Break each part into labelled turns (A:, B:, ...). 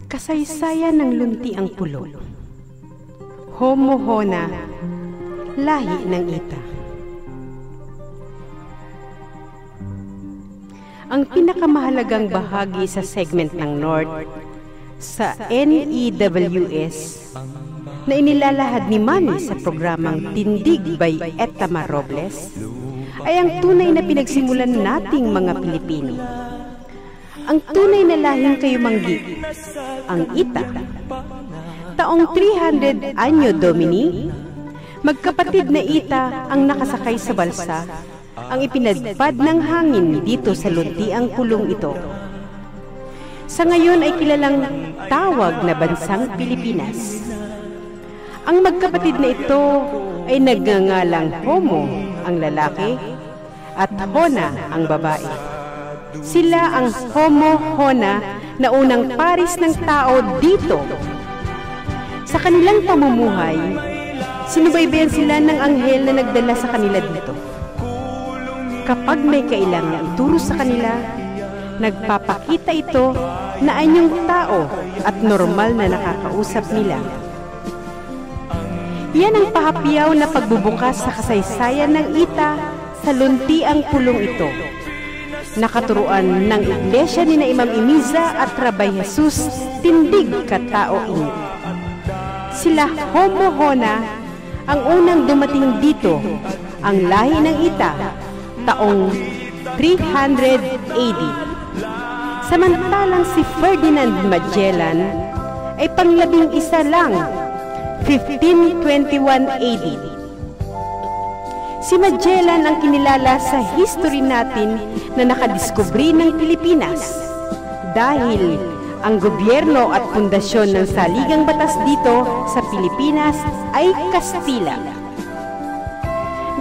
A: Kasaysayan ng luntiang pulo. Homohona, lahi ng Ita. Ang pinakamahalagang bahagi sa segment ng North sa NEWS na inilalahad ni Manny sa programang Tindig by Etama Robles ay ang tunay na pinagsimulan nating mga Pilipino. Ang tunay na lahing kayumanggi, ang Ita. Taong 300 Anyo Domini, magkapatid na Ita ang nakasakay sa balsa, ang ipinadpad ng hangin dito sa luntiang pulong ito. Sa ngayon ay kilalang tawag na bansang Pilipinas. Ang magkapatid na ito ay nagngangalang Homo, ang lalaki, at Hona, ang babae. Sila ang Homohona na unang paris ng tao dito. Sa kanilang pamumuhay, sinubaybayan sila ng anghel na nagdala sa kanila dito. Kapag may kailangan ituro sa kanila, nagpapakita ito na anyong tao at normal na nakakausap nila. Yan ang pahapyaw na pagbubukas sa kasaysayan ng Ita sa luntiang pulong ito. Nakaturuan ng iglesia ni na Imam Imiza at Rabay Jesus, tindig katao inyo. Sila Homohona ang unang dumating dito, ang lahi ng Ita, taong 300 AD. Samantalang si Ferdinand Magellan ay pang-11 lang, 1521 AD. Si Magellan ang kinilala sa history natin na nakadiskubre ng Pilipinas dahil ang gobyerno at pundasyon ng saligang batas dito sa Pilipinas ay Kastila.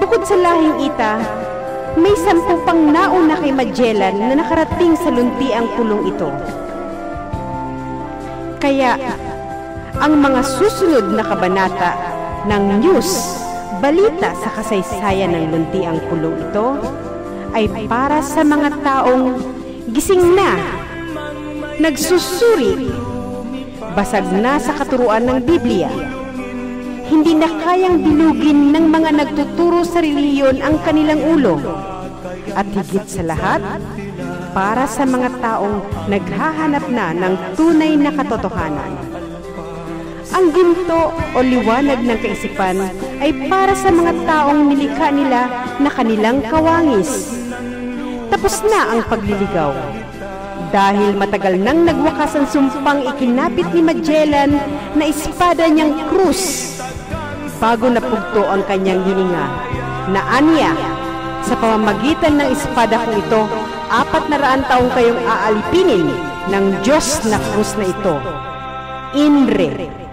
A: Bukod sa lahing Ita, may 10 pang nauna kay Magellan na nakarating sa luntiang pulong ito. Kaya, ang mga susunod na kabanata ng news, balita sa kasaysayan ng luntiang pulong ito ay para sa mga taong gising na, nagsusuri, basag na sa katuruan ng Biblia, hindi na kayang bilugin ng mga nagtuturo sa relihiyon ang kanilang ulo, at higit sa lahat, para sa mga taong naghahanap na ng tunay na katotohanan. Ang ginto o liwanag ng kaisipan ay para sa mga taong nilikha nila na kanilang kawangis. Tapos na ang pagliligaw. Dahil matagal nang nagwakas ang sumpang ikinapit ni Magellan na espada niyang krus bago napugto ang kanyang hininga, na anya, sa pamamagitan ng espada kong ito, 400 taong kayong aalipinin ng Diyos na krus na ito. INRE.